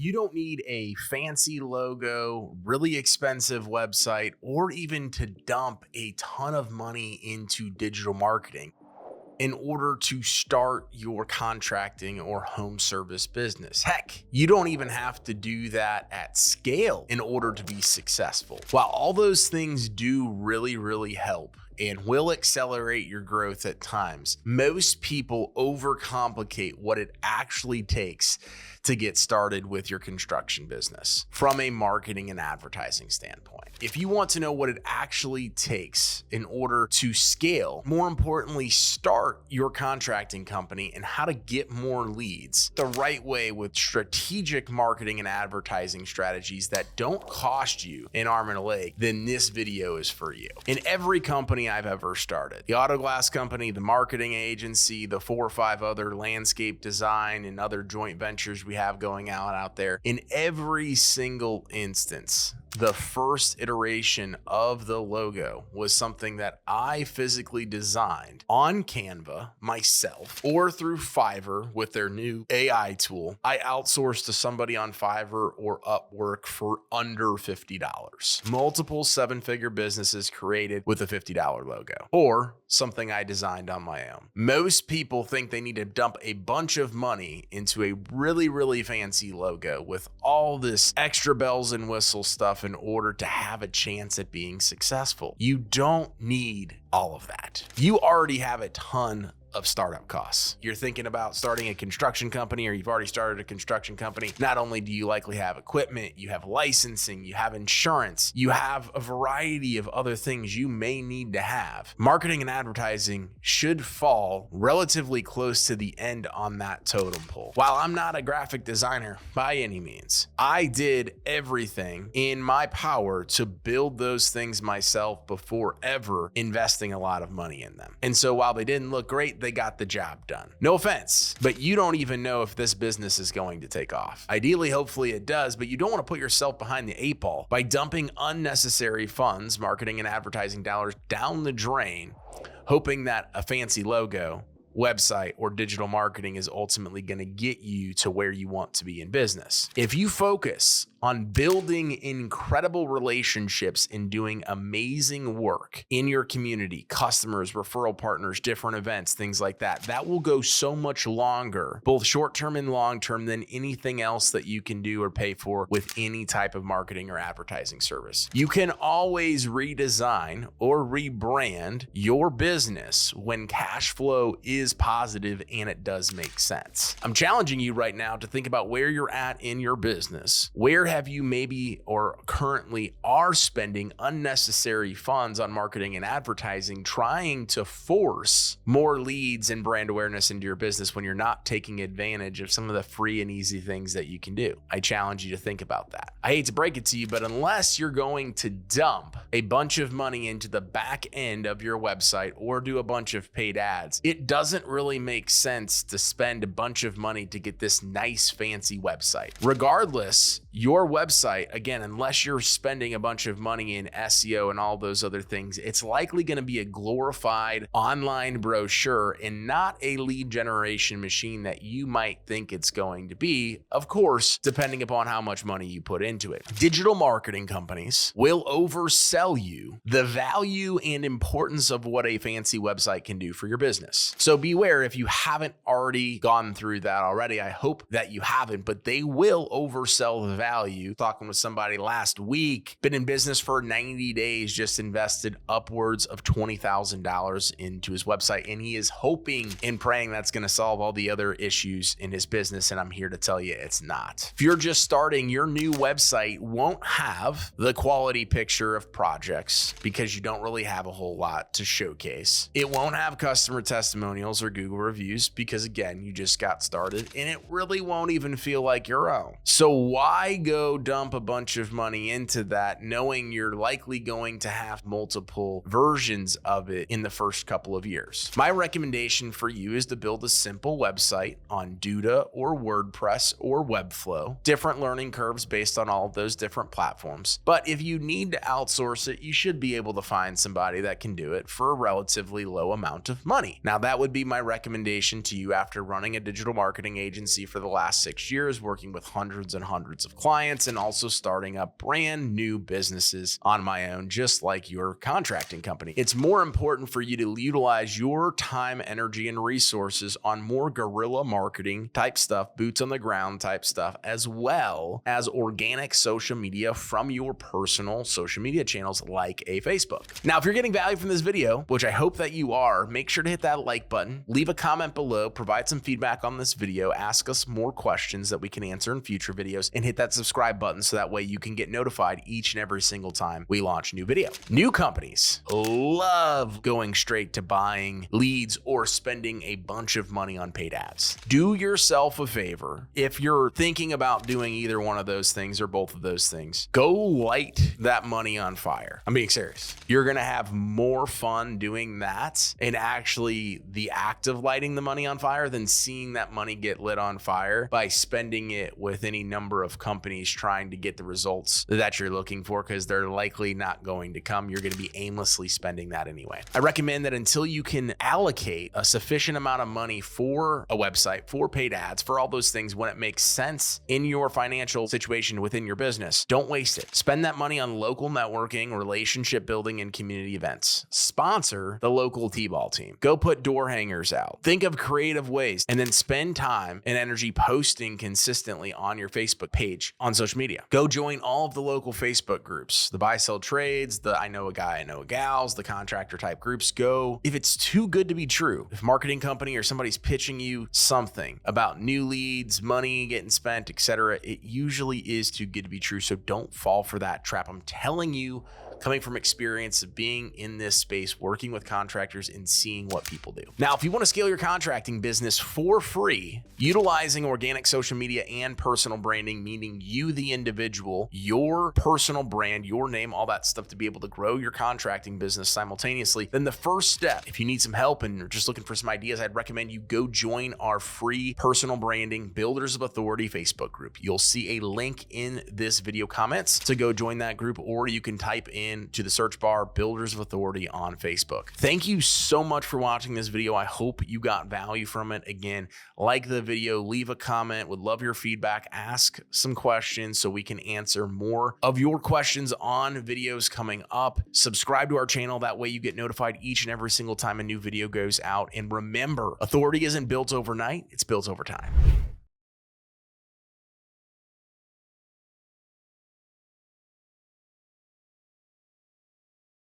You don't need a fancy logo, really expensive website, or even to dump a ton of money into digital marketing in order to start your contracting or home service business. Heck, you don't even have to do that at scale in order to be successful. While all those things do really help and will accelerate your growth at times, most people overcomplicate what it actually takes to get started with your construction business from a marketing and advertising standpoint. If you want to know what it actually takes in order to scale, more importantly, start your contracting company and how to get more leads the right way with strategic marketing and advertising strategies that don't cost you an arm and a leg, then this video is for you. In every company I've ever started, the auto glass company, the marketing agency, the 4 or 5 other landscape design and other joint ventures we have going out there, in every single instance, the first iteration of the logo was something that I physically designed on Canva myself or through Fiverr with their new AI tool. I outsourced to somebody on Fiverr or Upwork for under $50. Multiple 7-figure businesses created with a $50 logo or something I designed on my own. Most people think they need to dump a bunch of money into a really fancy logo with all this extra bells and whistles stuff in order to have a chance at being successful. You don't need all of that. You already have a ton of startup costs. You're thinking about starting a construction company, or you've already started a construction company. Not only do you likely have equipment, you have licensing, you have insurance, you have a variety of other things you may need to have. Marketing and advertising should fall relatively close to the end on that totem pole. While I'm not a graphic designer by any means, I did everything in my power to build those things myself before ever investing a lot of money in them. And so while they didn't look great, they got the job done. No offense, but you don't even know if this business is going to take off. Ideally, hopefully it does, but you don't want to put yourself behind the 8 ball by dumping unnecessary funds, marketing and advertising dollars down the drain, hoping that a fancy logo, website, or digital marketing is ultimately going to get you to where you want to be in business. If you focus on building incredible relationships and doing amazing work in your community, customers, referral partners, different events, things like that, that will go so much longer, both short-term and long-term, than anything else that you can do or pay for with any type of marketing or advertising service. You can always redesign or rebrand your business when cash flow is positive and it does make sense. I'm challenging you right now to think about where you're at in your business. Where have you maybe or currently are spending unnecessary funds on marketing and advertising, trying to force more leads and brand awareness into your business when you're not taking advantage of some of the free and easy things that you can do? I challenge you to think about that. I hate to break it to you, but unless you're going to dump a bunch of money into the back end of your website or do a bunch of paid ads, it doesn't really make sense to spend a bunch of money to get this nice fancy website. Regardless, your website, again, unless you're spending a bunch of money in SEO and all those other things, it's likely going to be a glorified online brochure and not a lead generation machine that you might think it's going to be, of course, depending upon how much money you put into it. Digital marketing companies will oversell you the value and importance of what a fancy website can do for your business. So beware if you haven't already gone through that already. I hope that you haven't, but they will oversell the value. Talking with somebody last week, been in business for 90 days, just invested upwards of $20,000 into his website, and he is hoping and praying that's going to solve all the other issues in his business, and I'm here to tell you it's not. If you're just starting, your new website won't have the quality picture of projects because you don't really have a whole lot to showcase. It won't have customer testimonials or Google reviews because, again, you just got started, and it really won't even feel like your own. So why go dump a bunch of money into that knowing you're likely going to have multiple versions of it in the first couple of years? My recommendation for you is to build a simple website on Duda or WordPress or Webflow. Different learning curves based on all of those different platforms. But if you need to outsource it, you should be able to find somebody that can do it for a relatively low amount of money. Now, that would be be my recommendation to you after running a digital marketing agency for the last 6 years, working with hundreds and hundreds of clients, and also starting up brand new businesses on my own, just like your contracting company. It's more important for you to utilize your time, energy, and resources on more guerrilla marketing type stuff, boots on the ground type stuff, as well as organic social media from your personal social media channels like a Facebook. Now, if you're getting value from this video, which I hope that you are, make sure to hit that like button, leave a comment below, provide some feedback on this video, ask us more questions that we can answer in future videos, and hit that subscribe button so that way you can get notified each and every single time we launch a new video. New companies love going straight to buying leads or spending a bunch of money on paid ads. Do yourself a favor. If you're thinking about doing either one of those things or both of those things, go light that money on fire. I'm being serious. You're going to have more fun doing that and actually the act of lighting the money on fire than seeing that money get lit on fire by spending it with any number of companies trying to get the results that you're looking for, because they're likely not going to come. You're going to be aimlessly spending that anyway. I recommend that until you can allocate a sufficient amount of money for a website, for paid ads, for all those things when it makes sense in your financial situation within your business, don't waste it. Spend that money on local networking, relationship building, and community events. Sponsor the local T-ball team. Go put door hangers out. Think of creative ways, and then spend time and energy posting consistently on your Facebook page on social media. Go join all of the local Facebook groups, the buy, sell trades, the I know a guy, I know a gals, the contractor type groups. Go, if it's too good to be true, if a marketing company or somebody's pitching you something about new leads, money getting spent, etc., it usually is too good to be true. So don't fall for that trap. I'm telling you, coming from experience of being in this space, working with contractors and seeing what people do. Now, if you want to scale your contracting business for free, utilizing organic social media and personal branding, meaning you, the individual, your personal brand, your name, all that stuff to be able to grow your contracting business simultaneously, then the first step, if you need some help and you're just looking for some ideas, I'd recommend you go join our free personal branding Builders of Authority Facebook group. You'll see a link in this video comments to go join that group, or you can type in to the search bar Builders of Authority on Facebook. Thank you so much for watching this video. I hope you got value from it. Again, like the video, leave a comment, would love your feedback, ask some questions so we can answer more of your questions on videos coming up. Subscribe to our channel, that way you get notified each and every single time a new video goes out. And remember, authority isn't built overnight, it's built over time.